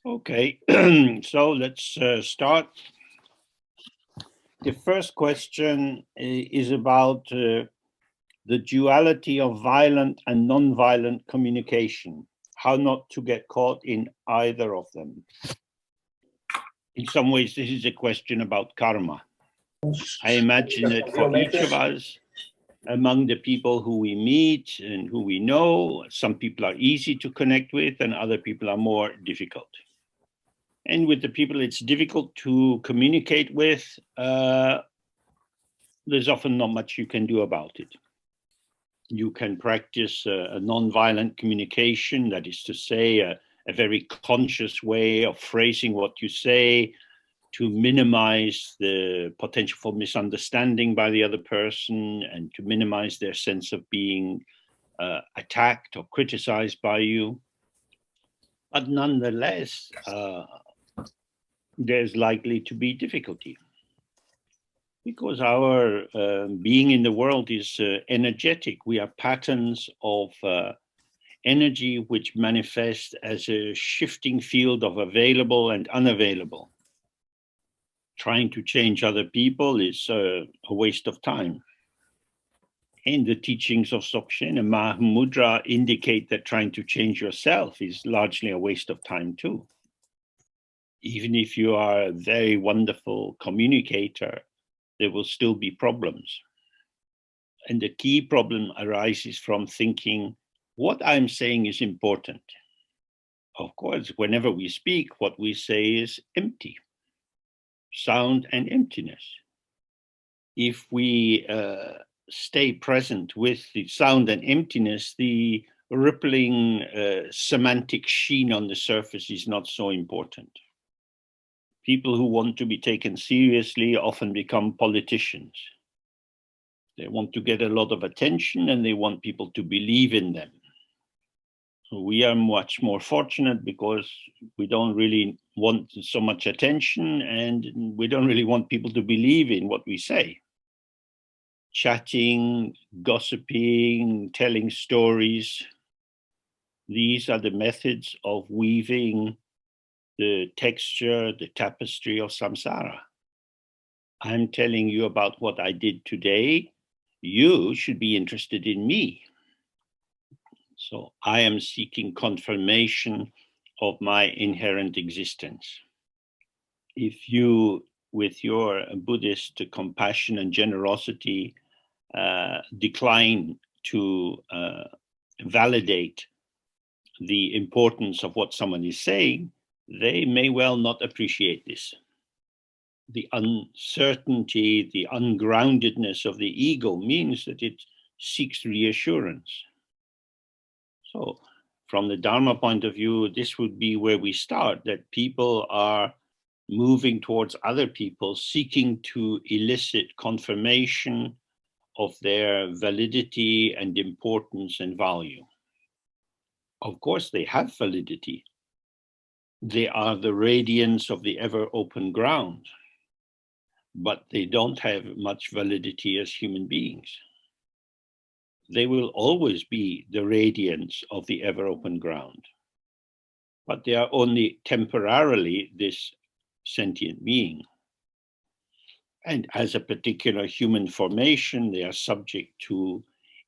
Okay, so let's start. The first question is about the duality of violent and non-violent communication, how not to get caught in either of them. In some ways, this is a question about karma. I imagine that for each of us, among the people who we meet and who we know, some people are easy to connect with and other people are more difficult. And with the people it's difficult to communicate with, there's often not much you can do about it. You can practice a non-violent communication, that is to say, a very conscious way of phrasing what you say to minimize the potential for misunderstanding by the other person and to minimize their sense of being attacked or criticized by you. But nonetheless, there's likely to be difficulty because our being in the world is energetic. We are patterns of energy which manifest as a shifting field of available and unavailable. Trying to change other people is a waste of time. And the teachings of Dzogchen and Mahamudra indicate that trying to change yourself is largely a waste of time too. Even if you are a very wonderful communicator, there will still be problems. And the key problem arises from thinking, what I'm saying is important. Of course, whenever we speak, what we say is empty, sound and emptiness. If we stay present with the sound and emptiness, the rippling semantic sheen on the surface is not so important. People who want to be taken seriously often become politicians. They want to get a lot of attention and they want people to believe in them. We are much more fortunate because we don't really want so much attention and we don't really want people to believe in what we say. Chatting, gossiping, telling stories, these are the methods of weaving the texture, the tapestry of samsara. I'm telling you about what I did today. You should be interested in me. So I am seeking confirmation of my inherent existence. If you, with your Buddhist compassion and generosity, decline to validate the importance of what someone is saying, they may well not appreciate this. The uncertainty, the ungroundedness of the ego means that it seeks reassurance. So from the Dharma point of view, this would be where we start, that people are moving towards other people, seeking to elicit confirmation of their validity and importance and value. Of course, they have validity. They are the radiance of the ever open ground, but they don't have much validity as human beings. They will always be the radiance of the ever open ground, but they are only temporarily this sentient being. And as a particular human formation, they are subject to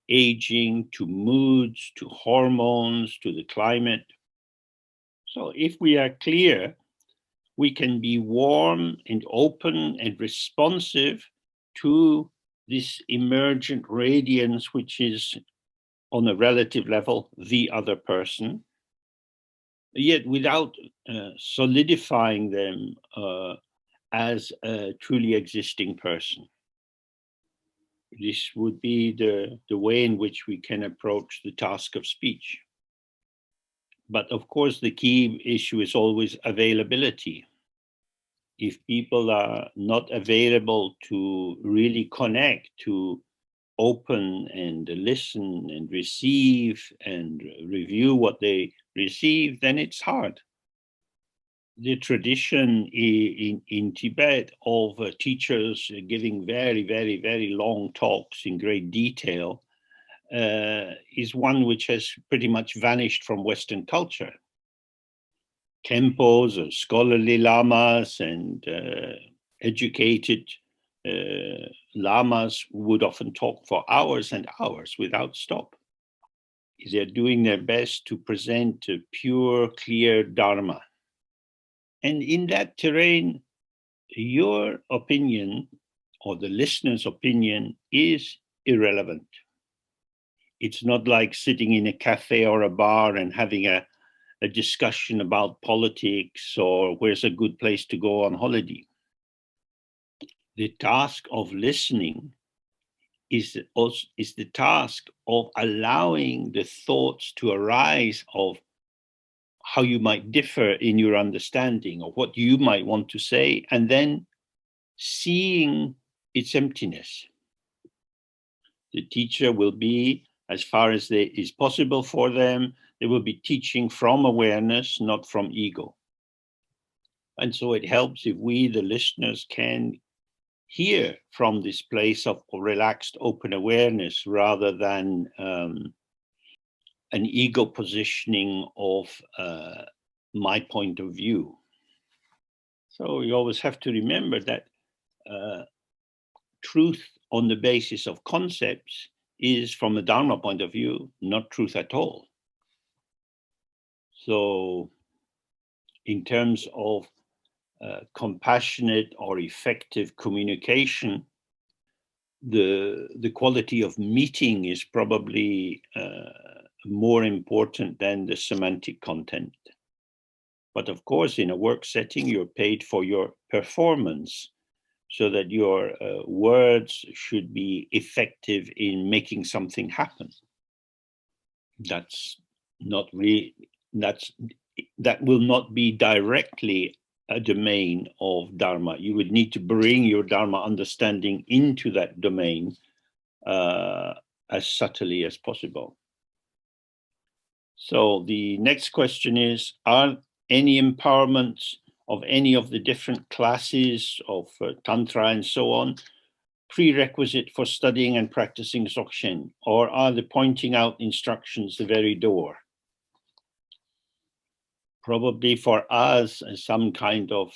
aging, to moods, to hormones, to the climate. So if we are clear, we can be warm and open and responsive to this emergent radiance, which is on a relative level, the other person, yet without solidifying them as a truly existing person. This would be the way in which we can approach the task of speech. But of course, the key issue is always availability. If people are not available to really connect, to open and listen and receive and review what they receive, then it's hard. The tradition in Tibet of teachers giving very, very, very long talks in great detail is one which has pretty much vanished from Western culture. Khenpos or scholarly lamas and educated lamas would often talk for hours and hours without stop. They're doing their best to present a pure, clear dharma. And in that terrain, your opinion or the listener's opinion is irrelevant. It's not like sitting in a cafe or a bar and having a discussion about politics or where's a good place to go on holiday. The task of listening is the task of allowing the thoughts to arise of how you might differ in your understanding of what you might want to say, and then seeing its emptiness. The teacher will be, as far as is possible for them, they will be teaching from awareness, not from ego. And so it helps if we, the listeners, can hear from this place of relaxed, open awareness rather than an ego positioning of my point of view. So you always have to remember that truth on the basis of concepts is, from a Dharma point of view, not truth at all. So in terms of compassionate or effective communication, the quality of meeting is probably more important than the semantic content. But of course, in a work setting, you're paid for your performance, so that your words should be effective in making something happen. That's not really, that will not be directly a domain of Dharma. You would need to bring your Dharma understanding into that domain as subtly as possible. So the next question is, are any empowerments of any of the different classes of tantra and so on prerequisite for studying and practicing Dzogchen, or are the pointing out instructions the very door? Probably for us, some kind of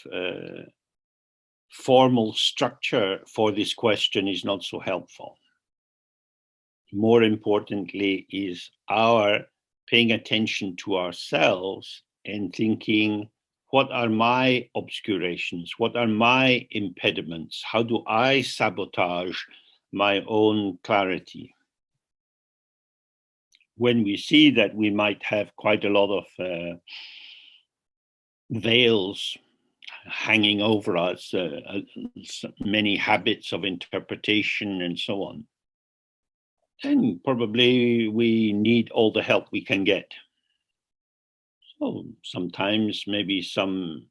formal structure for this question is not so helpful. More importantly is our paying attention to ourselves and thinking, what are my obscurations? What are my impediments? How do I sabotage my own clarity? When we see that we might have quite a lot of veils hanging over us, many habits of interpretation and so on, then probably we need all the help we can get. So sometimes maybe some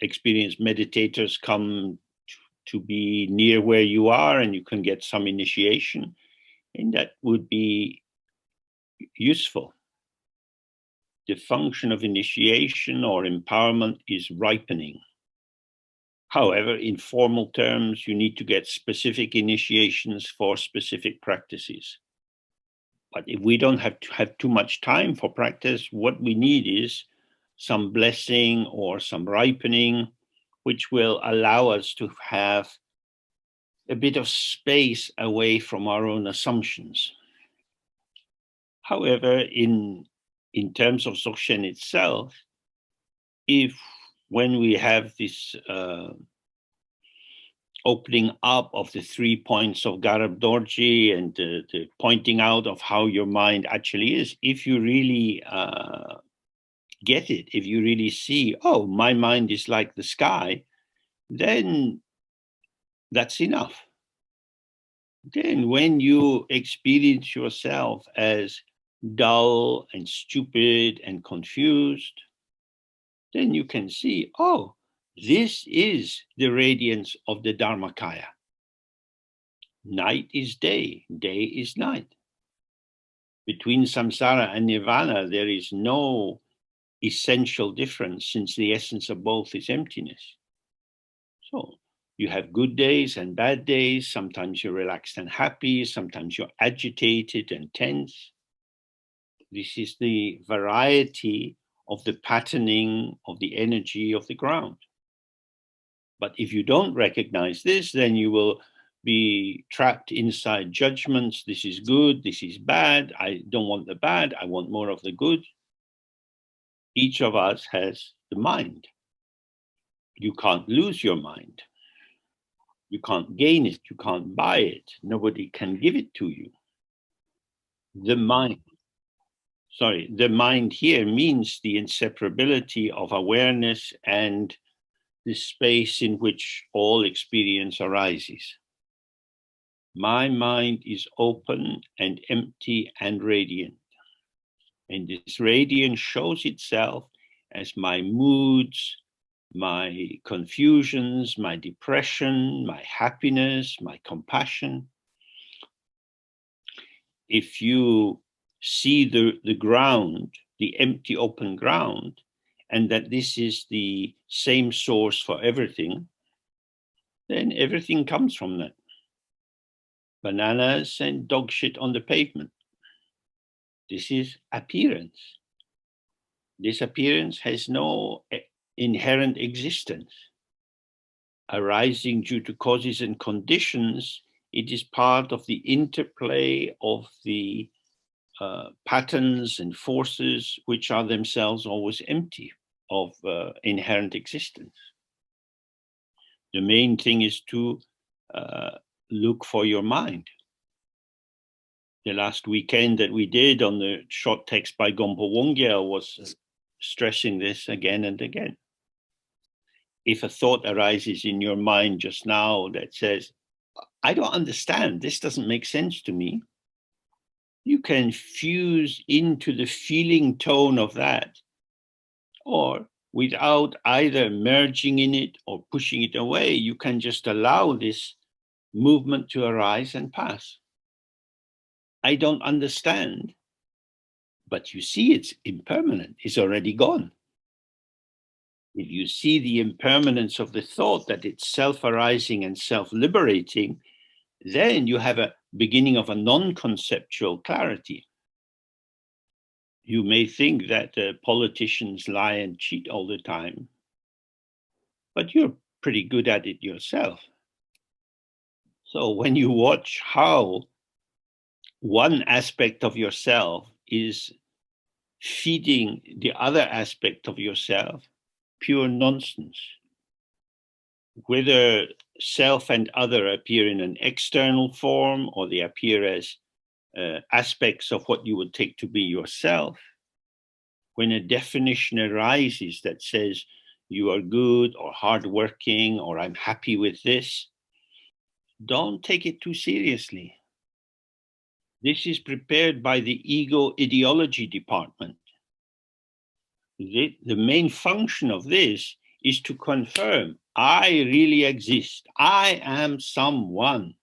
experienced meditators come to be near where you are and you can get some initiation, and that would be useful. The function of initiation or empowerment is ripening. However, in formal terms, you need to get specific initiations for specific practices. But if we don't have to have too much time for practice, what we need is some blessing or some ripening, which will allow us to have a bit of space away from our own assumptions. However, in terms of Dzogchen itself, if when we have this opening up of the 3 points of Garab Dorji and the pointing out of how your mind actually is, if you really get it, if you really see, oh, my mind is like the sky, then that's enough. Then when you experience yourself as dull and stupid and confused, then you can see, oh, this is the radiance of the Dharmakaya. Night is day, day is night. Between samsara and nirvana, there is no essential difference, since the essence of both is emptiness. So you have good days and bad days. Sometimes you're relaxed and happy. Sometimes you're agitated and tense. This is the variety of the patterning of the energy of the ground. But if you don't recognize this, then you will be trapped inside judgments. This is good, this is bad. I don't want the bad, I want more of the good. Each of us has the mind. You can't lose your mind. You can't gain it, you can't buy it. Nobody can give it to you. The mind here means the inseparability of awareness and the space in which all experience arises. My mind is open and empty and radiant. And this radiance shows itself as my moods, my confusions, my depression, my happiness, my compassion. If you see the ground, the empty open ground, and that this is the same source for everything, then everything comes from that. Bananas and dog shit on the pavement. This is appearance. This appearance has no inherent existence. Arising due to causes and conditions, it is part of the interplay of the patterns and forces which are themselves always empty of inherent existence. The main thing is to look for your mind. The last weekend that we did on the short text by Gompo Wongyal was stressing this again and again. If a thought arises in your mind just now that says, I don't understand, this doesn't make sense to me, you can fuse into the feeling tone of that, or without either merging in it or pushing it away, you can just allow this movement to arise and pass. I don't understand, but you see it's impermanent, it's already gone. If you see the impermanence of the thought, that it's self-arising and self-liberating, then you have a beginning of a non-conceptual clarity. You may think that politicians lie and cheat all the time, but you're pretty good at it yourself. So when you watch how one aspect of yourself is feeding the other aspect of yourself, pure nonsense. Whether self and other appear in an external form or they appear as aspects of what you would take to be yourself, when a definition arises that says you are good or hardworking or I'm happy with this, don't take it too seriously. This is prepared by the ego ideology department. The main function of this is to confirm I really exist. I am someone.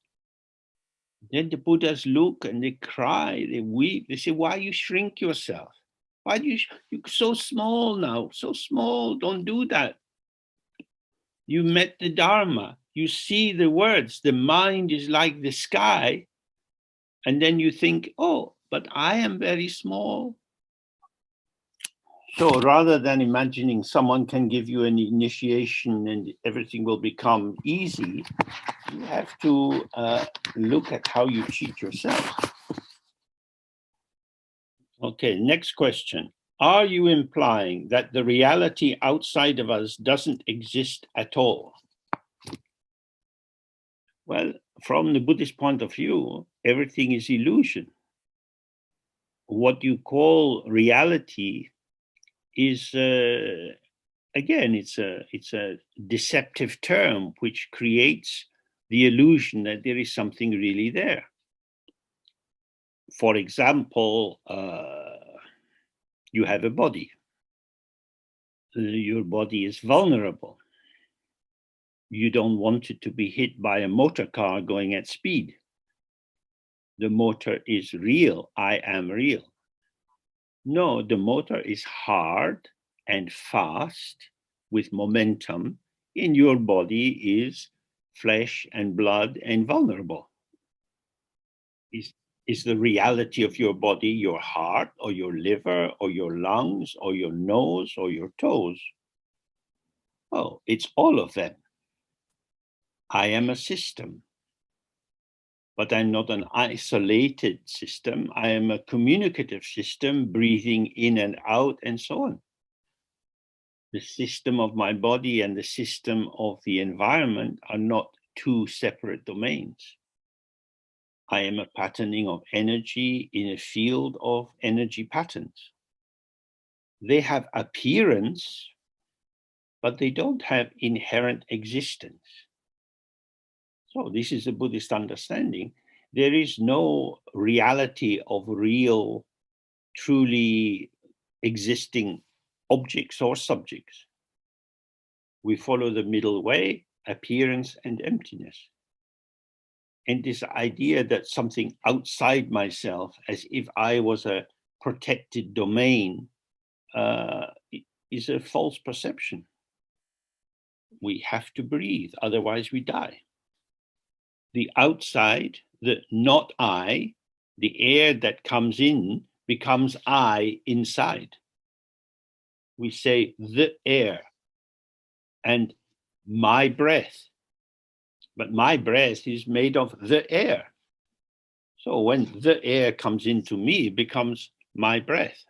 Then the Buddhas look and they cry, they weep. They say, why you shrink yourself? Why do you're so small now, so small, don't do that. You met the Dharma. You see the words, the mind is like the sky. And then you think, oh, but I am very small. So rather than imagining someone can give you an initiation and everything will become easy, you have to look at how you cheat yourself. Okay, next question. Are you implying that the reality outside of us doesn't exist at all? Well, from the Buddhist point of view, everything is illusion. What you call reality is, again, it's a deceptive term which creates the illusion that there is something really there. For example, you have a body. Your body is vulnerable. You don't want it to be hit by a motor car going at speed. The motor is real. I am real. No, the motor is hard and fast with momentum, and your body is flesh and blood and vulnerable. Is the reality of your body your heart or your liver or your lungs or your nose or your toes? Oh, it's all of them. I am a system, but I'm not an isolated system. I am a communicative system, breathing in and out and so on. The system of my body and the system of the environment are not two separate domains. I am a patterning of energy in a field of energy patterns. They have appearance, but they don't have inherent existence. So this is a Buddhist understanding. There is no reality of real, truly existing objects or subjects. We follow the middle way, appearance and emptiness. And this idea that something outside myself, as if I was a protected domain, is a false perception. We have to breathe, otherwise we die. The outside, the not I, the air that comes in becomes I inside. We say the air and my breath, but my breath is made of the air. So when the air comes into me, it becomes my breath.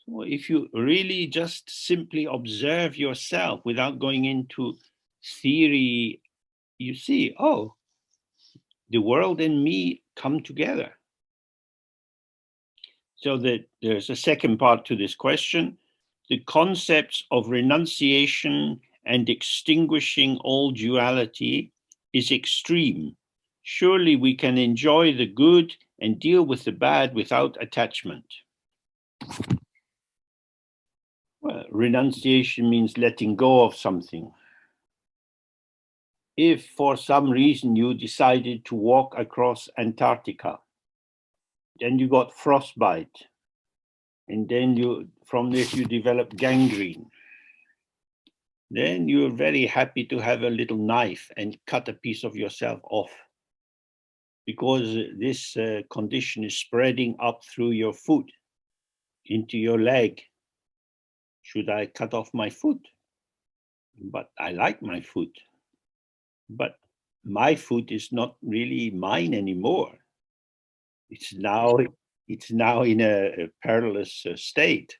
So if you really just simply observe yourself without going into theory, you see, oh, the world and me come together. So that there's a second part to this question. The concepts of renunciation and extinguishing all duality is extreme. Surely we can enjoy the good and deal with the bad without attachment. Well, renunciation means letting go of something. If for some reason you decided to walk across Antarctica, then you got frostbite, and then from this you develop gangrene, then you're very happy to have a little knife and cut a piece of yourself off, because this condition is spreading up through your foot into your leg. Should I cut off my foot? But I like my foot. But my foot is not really mine anymore. It's now in a perilous state.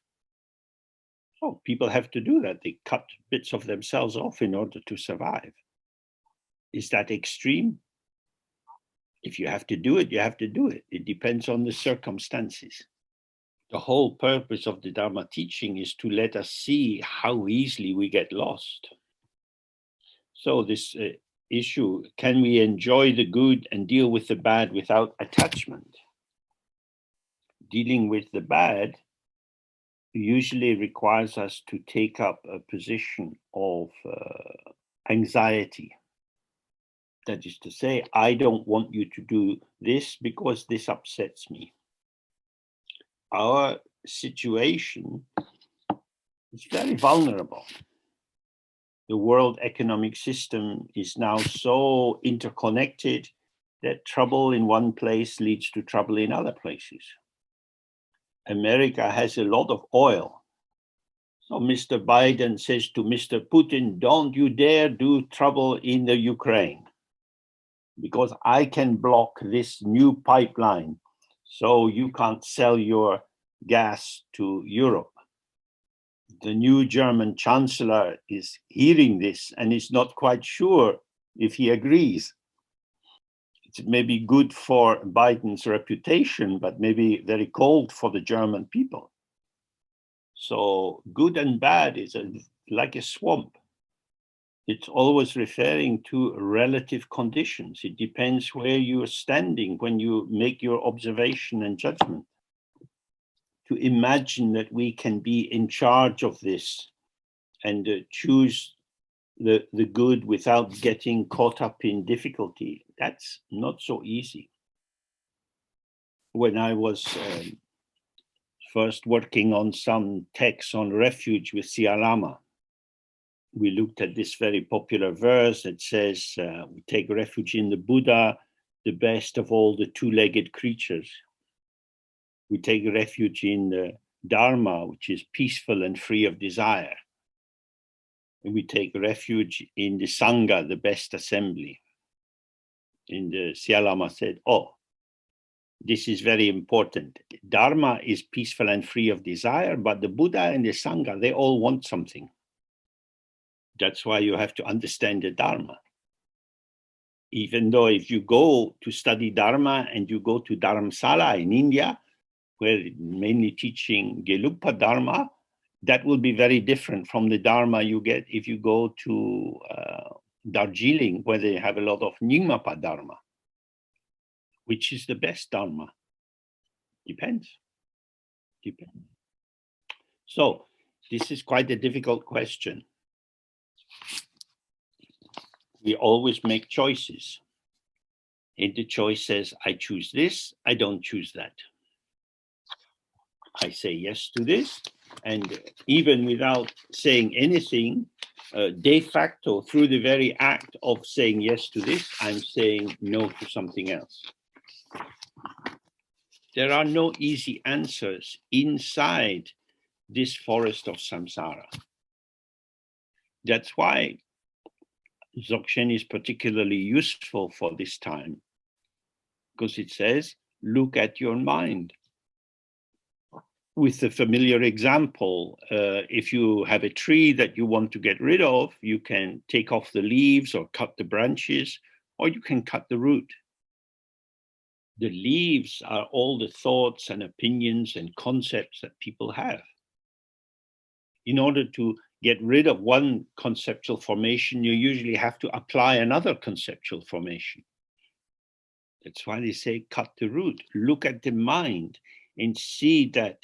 So people have to do that. They cut bits of themselves off in order to survive. Is that extreme? If you have to do it, you have to do it. It depends on the circumstances. The whole purpose of the Dharma teaching is to let us see how easily we get lost. So this issue, can we enjoy the good and deal with the bad without attachment? Dealing with the bad usually requires us to take up a position of anxiety. That is to say, I don't want you to do this because this upsets me. Our situation is very vulnerable. The world economic system is now so interconnected that trouble in one place leads to trouble in other places. America has a lot of oil. So Mr. Biden says to Mr. Putin, don't you dare do trouble in the Ukraine, because I can block this new pipeline, so you can't sell your gas to Europe. The new German chancellor is hearing this and is not quite sure if he agrees. It's maybe good for Biden's reputation, but maybe very cold for the German people. So good and bad is like a swamp. It's always referring to relative conditions. It depends where you're standing when you make your observation and judgment. To imagine that we can be in charge of this and choose the good without getting caught up in difficulty, that's not so easy. When I was first working on some texts on refuge with Sia Lama, we looked at this very popular verse that says, we take refuge in the Buddha, the best of all the two-legged creatures. We take refuge in the dharma, which is peaceful and free of desire. And we take refuge in the sangha, the best assembly. And the Sialama said, oh, this is very important. Dharma is peaceful and free of desire, but the Buddha and the sangha, they all want something. That's why you have to understand the dharma. Even though if you go to study dharma and you go to Dharamsala in India, where mainly teaching Gelugpa dharma, that will be very different from the dharma you get if you go to Darjeeling, where they have a lot of Nyingmapa dharma. Which is the best dharma? Depends. So this is quite a difficult question. We always make choices. And the choice says, I choose this, I don't choose that. I say yes to this, and even without saying anything, de facto, through the very act of saying yes to this, I'm saying no to something else. There are no easy answers inside this forest of samsara. That's why Dzogchen is particularly useful for this time, because it says, look at your mind. With the familiar example, if you have a tree that you want to get rid of, you can take off the leaves or cut the branches, or you can cut the root. The leaves are all the thoughts and opinions and concepts that people have. In order to get rid of one conceptual formation, you usually have to apply another conceptual formation. That's why they say cut the root. Look at the mind and see that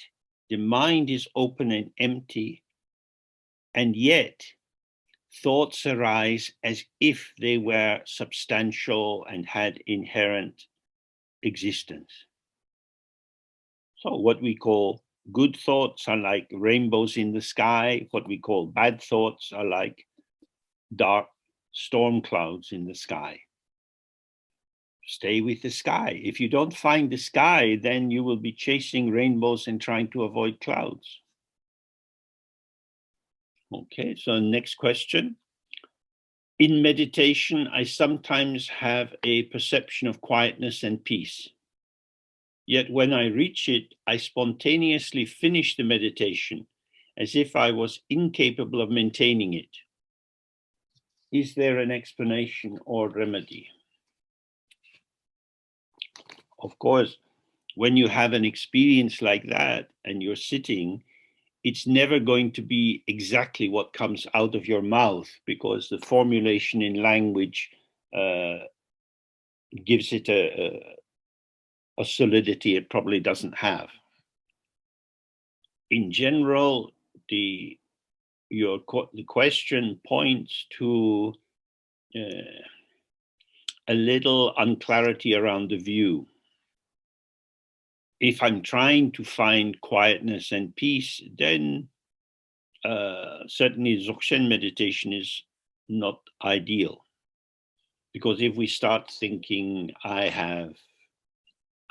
the mind is open and empty, and yet thoughts arise as if they were substantial and had inherent existence. So what we call good thoughts are like rainbows in the sky. What we call bad thoughts are like dark storm clouds in the sky. Stay with the sky. If you don't find the sky, then you will be chasing rainbows and trying to avoid clouds. Okay, so next question. In meditation, I sometimes have a perception of quietness and peace. Yet when I reach it, I spontaneously finish the meditation as if I was incapable of maintaining it. Is there an explanation or remedy? Of course, when you have an experience like that and you're sitting, it's never going to be exactly what comes out of your mouth, because the formulation in language gives it a solidity it probably doesn't have. In general, the question points to a little unclarity around the view. If I'm trying to find quietness and peace, then certainly Dzogchen meditation is not ideal. Because if we start thinking, I have,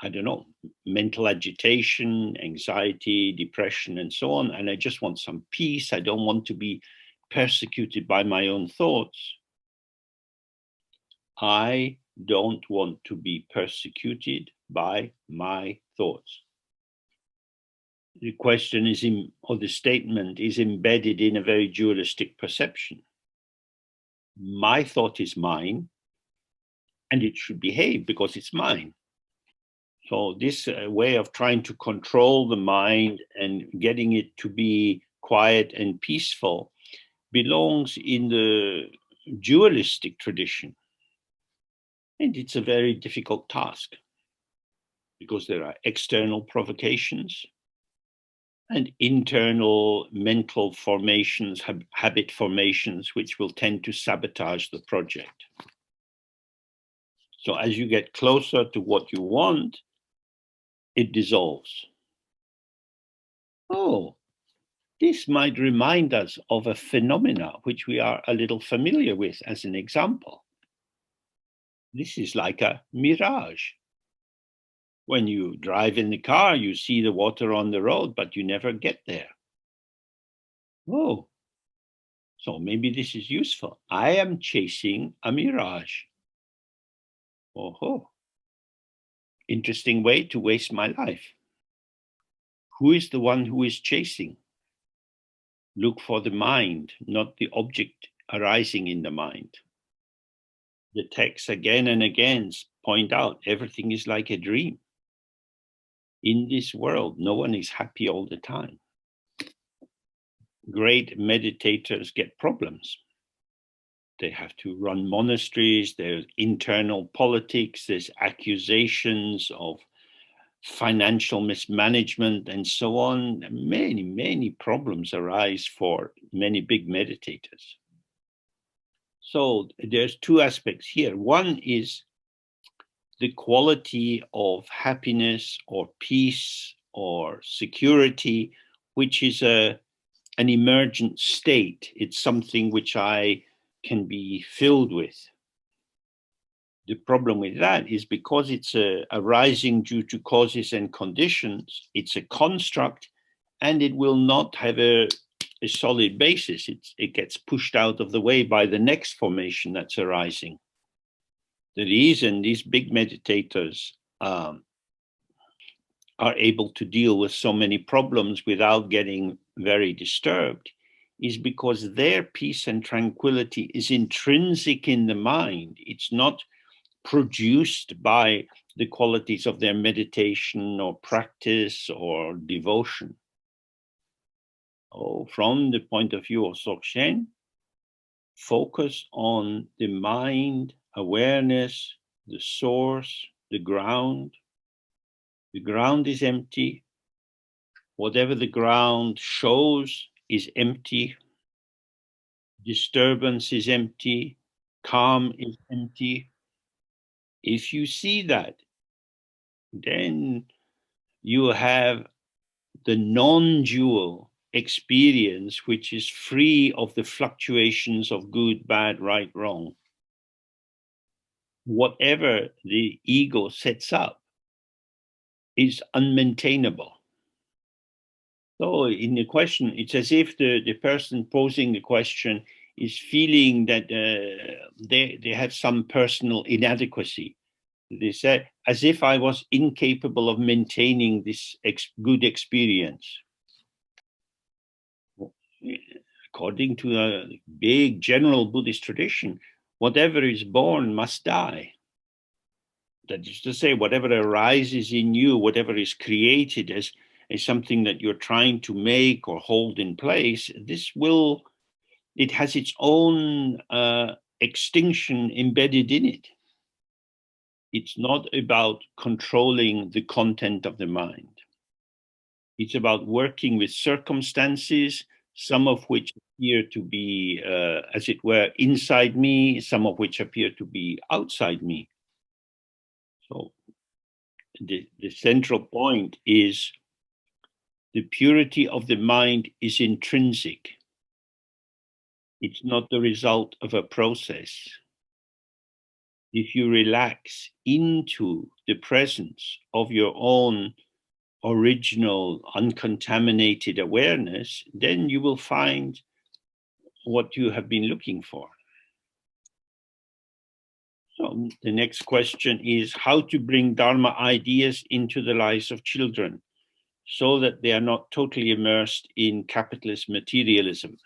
I don't know, mental agitation, anxiety, depression, and so on, and I just want some peace, I don't want to be persecuted by my own thoughts. I don't want to be persecuted by my thoughts. The question is, or the statement is embedded in a very dualistic perception. My thought is mine, and it should behave because it's mine. So this way of trying to control the mind and getting it to be quiet and peaceful belongs in the dualistic tradition. And it's a very difficult task because there are external provocations and internal mental formations, habit formations, which will tend to sabotage the project. So as you get closer to what you want, it dissolves. Oh, this might remind us of a phenomena which we are a little familiar with as an example. This is like a mirage. When you drive in the car, you see the water on the road, but you never get there. Oh, so maybe this is useful. I am chasing a mirage. Oh, interesting way to waste my life. Who is the one who is chasing? Look for the mind, not the object arising in the mind. The texts again and again point out everything is like a dream. In this world, no one is happy all the time. Great meditators get problems. They have to run monasteries, there's internal politics, there's accusations of financial mismanagement and so on. Many, many problems arise for many big meditators. So there's two aspects here. One is the quality of happiness or peace or security, which is an emergent state. It's something which I can be filled with. The problem with that is because it's arising due to causes and conditions, it's a construct and it will not have a solid basis. It gets pushed out of the way by the next formation that's arising. The reason these big meditators are able to deal with so many problems without getting very disturbed is because their peace and tranquility is intrinsic in the mind. It's not produced by the qualities of their meditation or practice or devotion. Oh, from the point of view of Dzogchen, focus on the mind, awareness, the source, the ground. The ground is empty. Whatever the ground shows is empty. Disturbance is empty. Calm is empty. If you see that, then you have the non-dual experience, which is free of the fluctuations of good, bad, right, wrong. Whatever the ego sets up is unmaintainable. So in the question, it's as if the person posing the question is feeling that they have some personal inadequacy. They say, as if I was incapable of maintaining this good experience. According to a big general Buddhist tradition, whatever is born must die. That is to say, whatever arises in you, whatever is created as something that you're trying to make or hold in place, it has its own extinction embedded in it. It's not about controlling the content of the mind. It's about working with circumstances, some of which appear to be, as it were, inside me, some of which appear to be outside me. So the central point is the purity of the mind is intrinsic. It's not the result of a process. If you relax into the presence of your own original uncontaminated awareness, then you will find what you have been looking for. So the next question is how to bring Dharma ideas into the lives of children so that they are not totally immersed in capitalist materialism.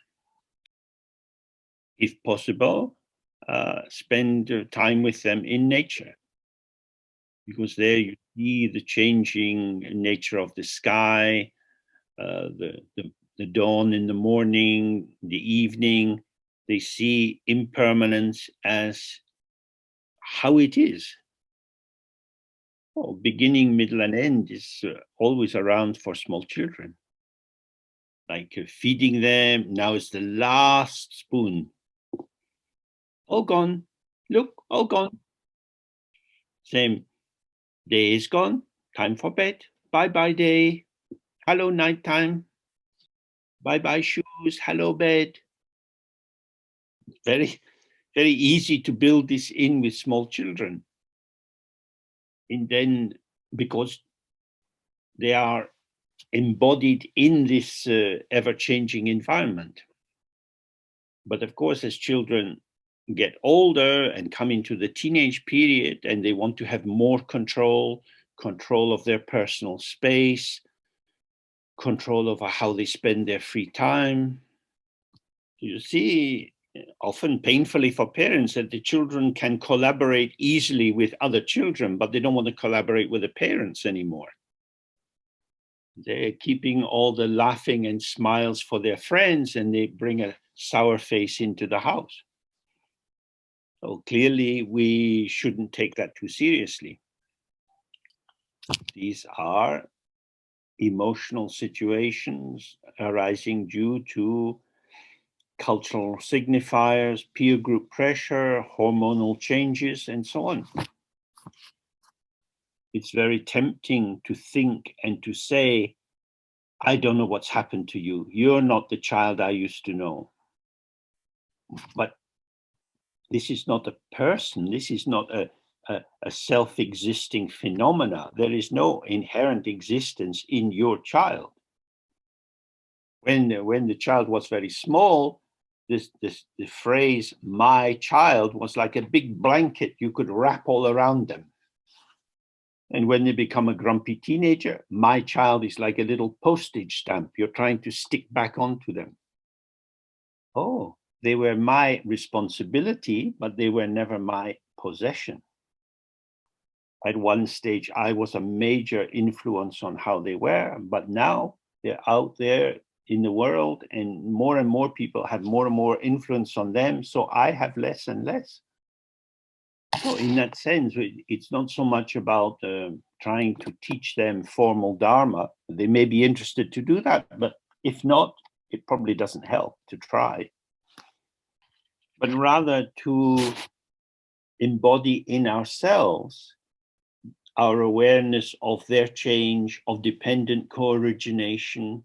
If possible, spend time with them in nature, because there you see the changing nature of the sky, the dawn in the morning, the evening. They see impermanence as how it is. Oh, beginning, middle, and end is always around for small children. Like feeding them, now is the last spoon. All gone. Look, all gone. Same. Day is gone. Time for bed. Bye-bye day. Hello nighttime. Bye-bye shoes. Hello bed. Very, very easy to build this in with small children. And then, because they are embodied in this ever-changing environment. But of course, as children get older and come into the teenage period, and they want to have more control of their personal space, control over how they spend their free time. You see, often painfully for parents, that the children can collaborate easily with other children, but they don't want to collaborate with the parents anymore. They're keeping all the laughing and smiles for their friends, and they bring a sour face into the house. So clearly, we shouldn't take that too seriously. These are emotional situations arising due to cultural signifiers, peer group pressure, hormonal changes, and so on. It's very tempting to think and to say, I don't know what's happened to you. You're not the child I used to know. But this is not a person. This is not a self-existing phenomena. There is no inherent existence in your child. When the child was very small, the phrase "my child" was like a big blanket you could wrap all around them. And when they become a grumpy teenager, "my child" is like a little postage stamp you're trying to stick back onto them. Oh, they were my responsibility, but they were never my possession. At one stage, I was a major influence on how they were, but now they're out there in the world, and more people have more and more influence on them. So I have less and less. So in that sense, it's not so much about trying to teach them formal dharma. They may be interested to do that, but if not, it probably doesn't help to try. But rather to embody in ourselves our awareness of their change, of dependent co-origination,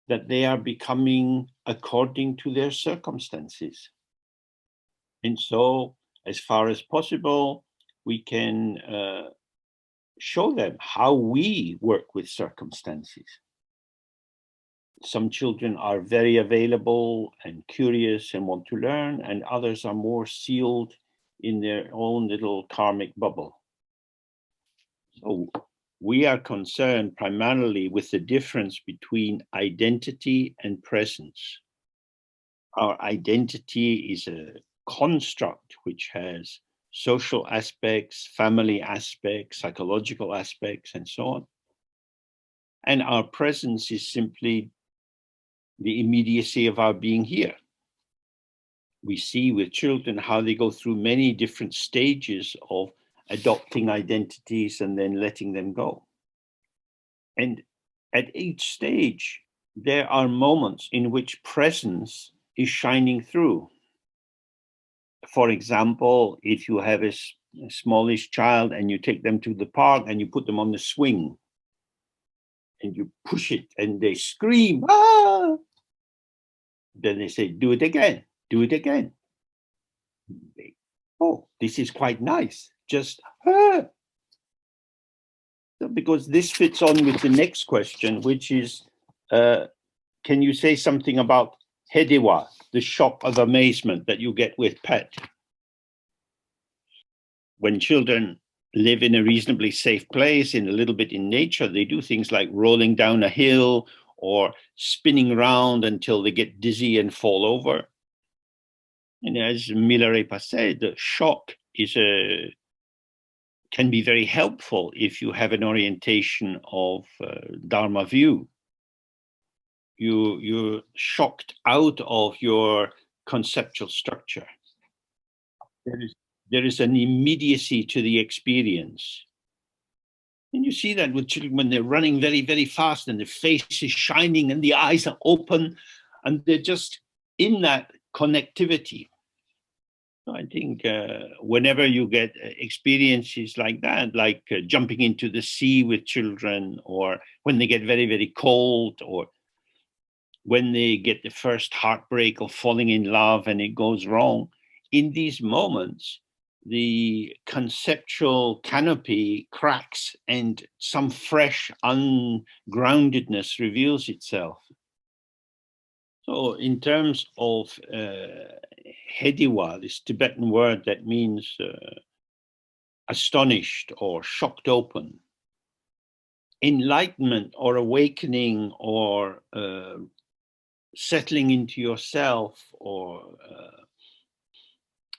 that they are becoming according to their circumstances. And so, as far as possible, we can show them how we work with circumstances. Some children are very available and curious and want to learn, and others are more sealed in their own little karmic bubble. So we are concerned primarily with the difference between identity and presence. Our identity is a construct which has social aspects, family aspects, psychological aspects, and so on. And our presence is simply the immediacy of our being here. We see with children how they go through many different stages of adopting identities and then letting them go. And at each stage, there are moments in which presence is shining through. For example, if you have a smallish child and you take them to the park and you put them on the swing and you push it and they scream, ah! Then they say, do it again, do it again. Oh, this is quite nice. Just, ah! So because this fits on with the next question, which is, can you say something about Hedewa, the shock of amazement that you get with Phat? When children live in a reasonably safe place, in a little bit in nature, they do things like rolling down a hill or spinning around until they get dizzy and fall over. And as Milarepa said, the shock can be very helpful if you have an orientation of Dharma view. You're shocked out of your conceptual structure. There is an immediacy to the experience. And you see that with children when they're running very, very fast and the face is shining and the eyes are open and they're just in that connectivity. So I think whenever you get experiences like that, like jumping into the sea with children, or when they get very, very cold, or when they get the first heartbreak of falling in love and it goes wrong, in these moments, the conceptual canopy cracks and some fresh ungroundedness reveals itself. So in terms of Hedewa, this Tibetan word that means astonished or shocked open, enlightenment or awakening or settling into yourself or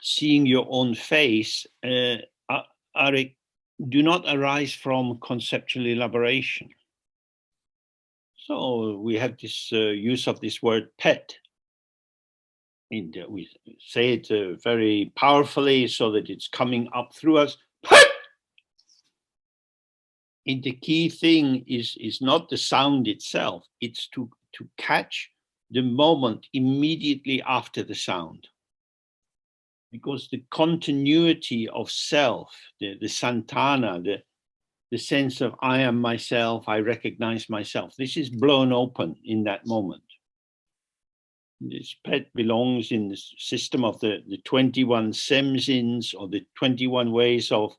seeing your own face do not arise from conceptual elaboration. So we have this use of this word Phat. We say it very powerfully so that it's coming up through us. Phat! And the key thing is not the sound itself, it's to catch the moment immediately after the sound. Because the continuity of self, the santana, the sense of I am myself, I recognize myself, this is blown open in that moment. This Phat belongs in the system of the 21 semzins, or the 21 ways of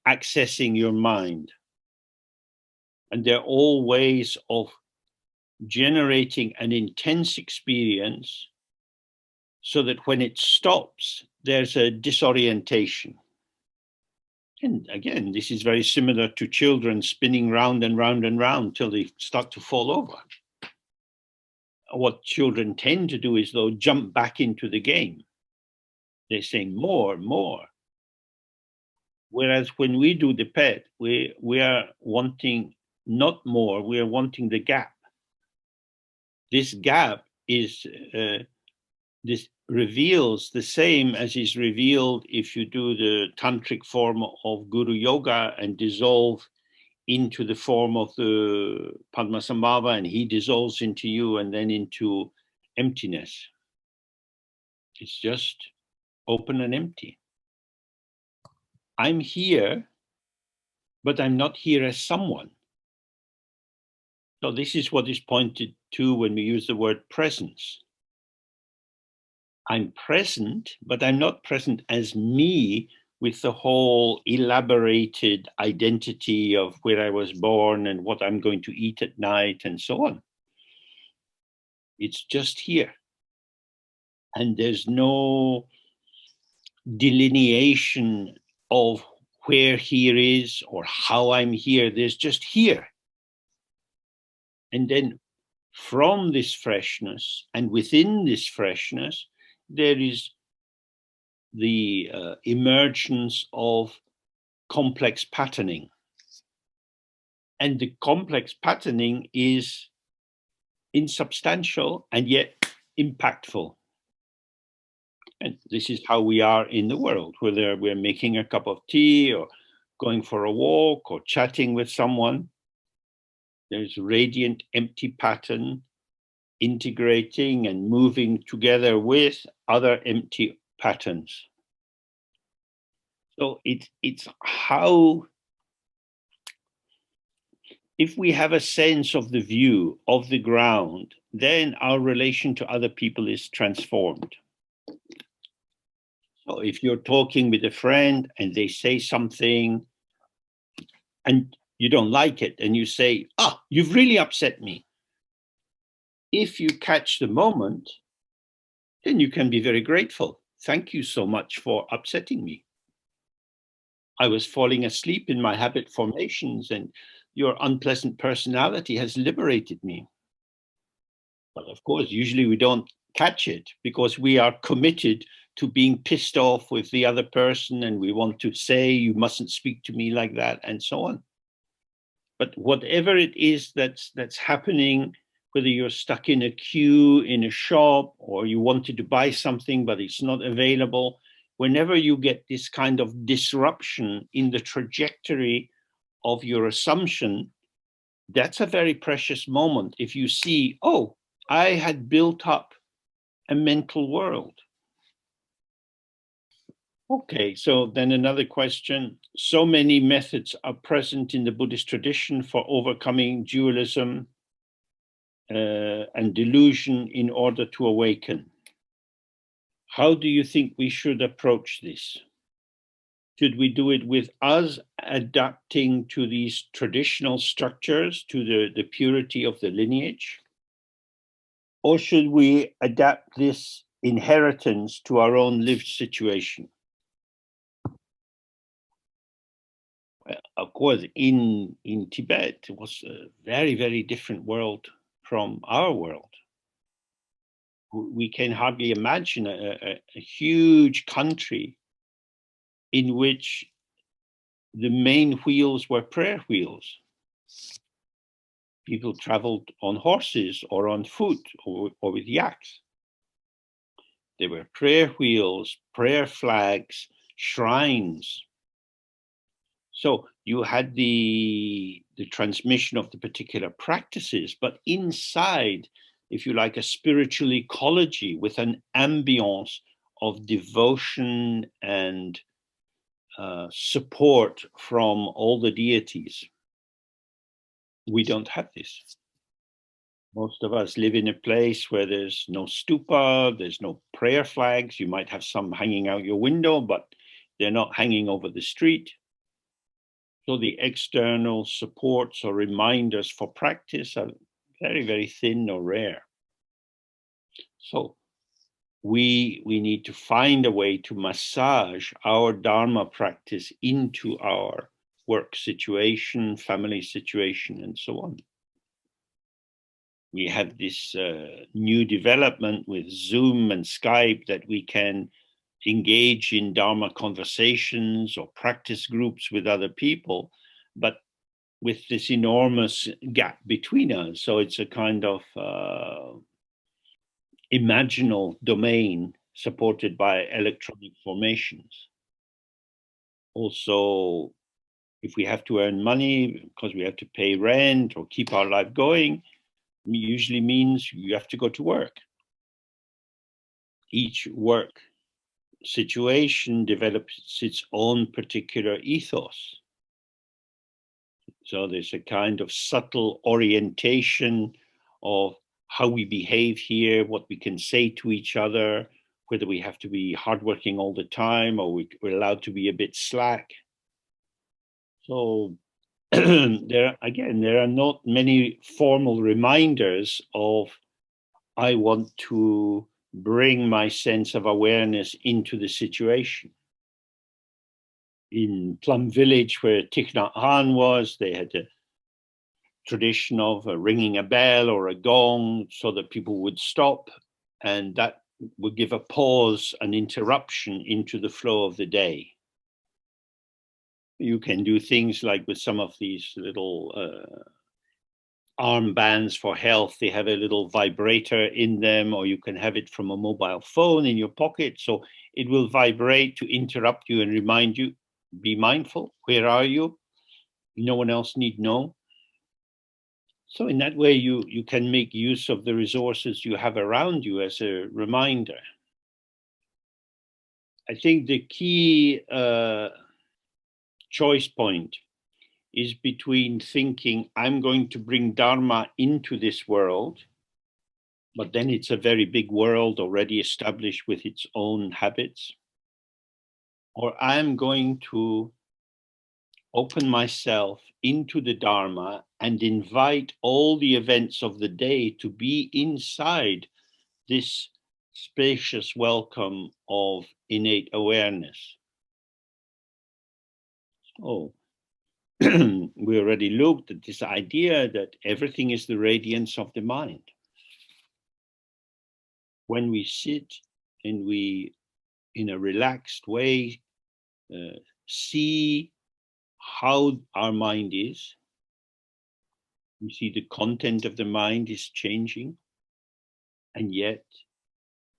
accessing your mind. And they're all ways of generating an intense experience so that when it stops, there's a disorientation. And again, this is very similar to children spinning round and round and round till they start to fall over. What children tend to do is, though, jump back into the game. They say more, more. Whereas when we do the Phat, we are wanting not more, we are wanting the gap. This gap is this reveals the same as is revealed if you do the tantric form of Guru Yoga and dissolve into the form of the Padmasambhava, and he dissolves into you and then into emptiness. It's just open and empty. I'm here, but I'm not here as someone. So this is what is pointed to when we use the word presence. I'm present, but I'm not present as me with the whole elaborated identity of where I was born and what I'm going to eat at night and so on. It's just here. And there's no delineation of where here is or how I'm here. There's just here. And then from this freshness and within this freshness, there is the emergence of complex patterning. And the complex patterning is insubstantial and yet impactful. And this is how we are in the world, whether we're making a cup of tea or going for a walk or chatting with someone. There's radiant, empty pattern integrating and moving together with other empty patterns. So it's how, if we have a sense of the view of the ground, then our relation to other people is transformed. So if you're talking with a friend and they say something and you don't like it and you say, you've really upset me. If you catch the moment, then you can be very grateful. Thank you so much for upsetting me. I was falling asleep in my habit formations and your unpleasant personality has liberated me. But of course, usually we don't catch it because we are committed to being pissed off with the other person and we want to say, you mustn't speak to me like that and so on. But whatever it is that's happening, whether you're stuck in a queue in a shop or you wanted to buy something but it's not available, whenever you get this kind of disruption in the trajectory of your assumption, that's a very precious moment. If you see, I had built up a mental world. Okay, so then another question. So many methods are present in the Buddhist tradition for overcoming dualism and delusion in order to awaken. How do you think we should approach this? Should we do it with us adapting to these traditional structures, to the purity of the lineage? Or should we adapt this inheritance to our own lived situation? Well, of course, in Tibet, it was a very, very different world from our world. We can hardly imagine a huge country in which the main wheels were prayer wheels. People traveled on horses or on foot or with yaks. There were prayer wheels, prayer flags, shrines. So you had the transmission of the particular practices, but inside, if you like, a spiritual ecology with an ambience of devotion and support from all the deities. We don't have this. Most of us live in a place where there's no stupa, there's no prayer flags. You might have some hanging out your window, but they're not hanging over the street. So the external supports or reminders for practice are very, very thin or rare. So we need to find a way to massage our dharma practice into our work situation, family situation, and so on. We have this new development with Zoom and Skype that we can engage in dharma conversations or practice groups with other people, but with this enormous gap between us. So it's a kind of imaginal domain supported by electronic formations. Also, if we have to earn money because we have to pay rent or keep our life going, usually means you have to go to work. Each work situation develops its own particular ethos. So there's a kind of subtle orientation of how we behave here, what we can say to each other, whether we have to be hardworking all the time or we're allowed to be a bit slack. So there are not many formal reminders of I want to bring my sense of awareness into the situation. In Plum Village, where Thich Nhat Hanh was, they had a tradition of ringing a bell or a gong so that people would stop, and that would give a pause, an interruption into the flow of the day. You can do things like with some of these little armbands for health, they have a little vibrator in them, or you can have it from a mobile phone in your pocket. So it will vibrate to interrupt you and remind you, be mindful. Where are you? No one else need know. So in that way, you can make use of the resources you have around you as a reminder. I think the key choice point is between thinking, I'm going to bring Dharma into this world, but then it's a very big world already established with its own habits, or I'm going to open myself into the Dharma and invite all the events of the day to be inside this spacious welcome of innate awareness. Oh, we already looked at this idea that everything is the radiance of the mind. When we sit and we, in a relaxed way, see how our mind is, we see the content of the mind is changing, and yet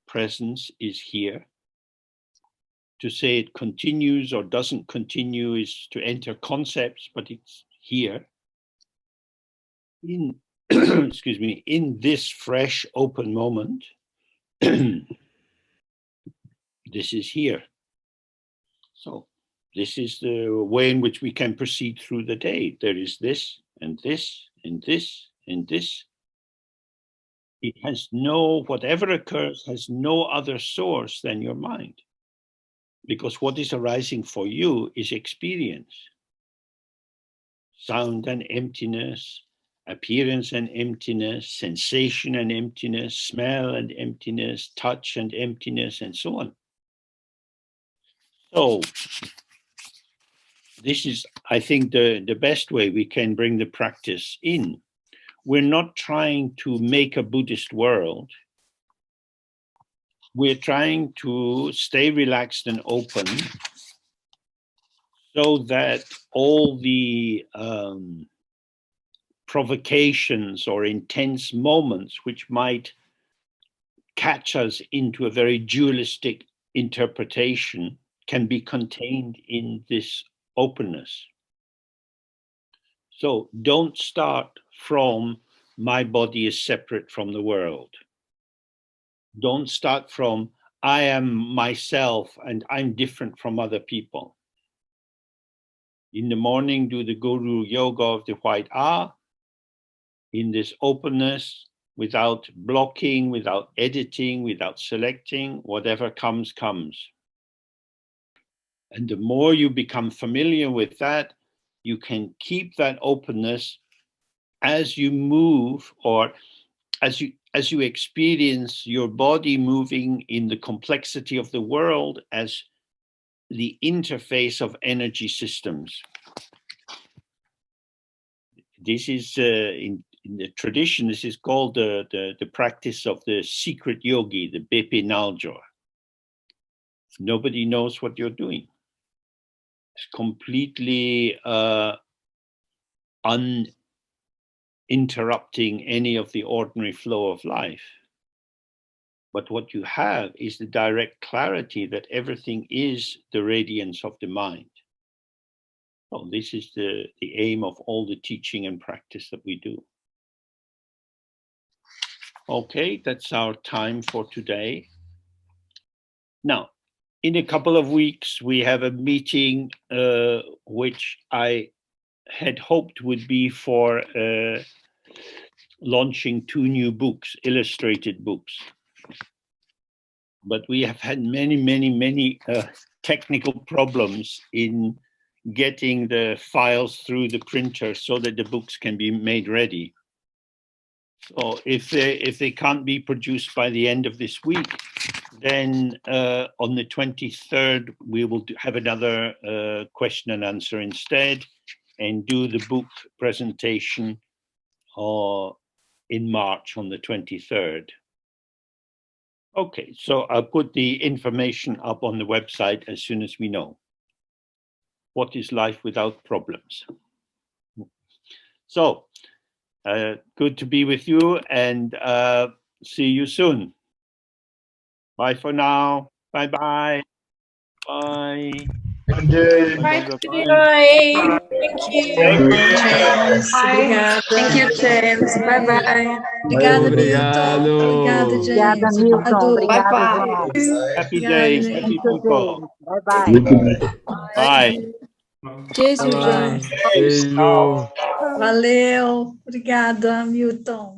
presence is here. To say it continues or doesn't continue is to enter concepts, but it's here. In excuse me, in this fresh, open moment, this is here. So this is the way in which we can proceed through the day. There is this and this and this and this. It has no, whatever occurs has no other source than your mind. Because what is arising for you is experience. Sound and emptiness, appearance and emptiness, sensation and emptiness, smell and emptiness, touch and emptiness, and so on. So this is, I think, the best way we can bring the practice in. We're not trying to make a Buddhist world. We're trying to stay relaxed and open so that all the provocations or intense moments which might catch us into a very dualistic interpretation can be contained in this openness. So don't start from my body is separate from the world. Don't start from I am myself and I'm different from other people. In the morning, do the Guru Yoga of the White Ah, in this openness, without blocking, without editing, without selecting, whatever comes, comes. And the more you become familiar with that, you can keep that openness as you move, or as you experience your body moving in the complexity of the world as the interface of energy systems. This is in the tradition, this is called the practice of the secret yogi, the Bepe Naljor. Nobody knows what you're doing. It's completely uninterrupting any of the ordinary flow of life. But what you have is the direct clarity that everything is the radiance of the mind. Oh, this is the aim of all the teaching and practice that we do. Okay, that's our time for today. Now, in a couple of weeks, we have a meeting which I had hoped would be for launching 2 new books, illustrated books. But we have had many technical problems in getting the files through the printer so that the books can be made ready. So if they can't be produced by the end of this week, then on the 23rd, we will have another question and answer instead, and do the book presentation in March on the 23rd. Okay, so I'll put the information up on the website as soon as we know. What is life without problems? So, good to be with you, and see you soon. Bye for now. Bye-bye. Bye. Bye. Thank you. James. Obrigada. Thank you, James. Bye-bye. Obrigada, Obrigado. Milton. Obrigada, Obrigada, James. Milton. Obrigada, Bye-bye. João. Happy Obrigada, day. James. Happy Muito people. bem. Bye-bye. Bye. Jesus, Bye. James. Beijo. Valeu. Obrigada, Milton.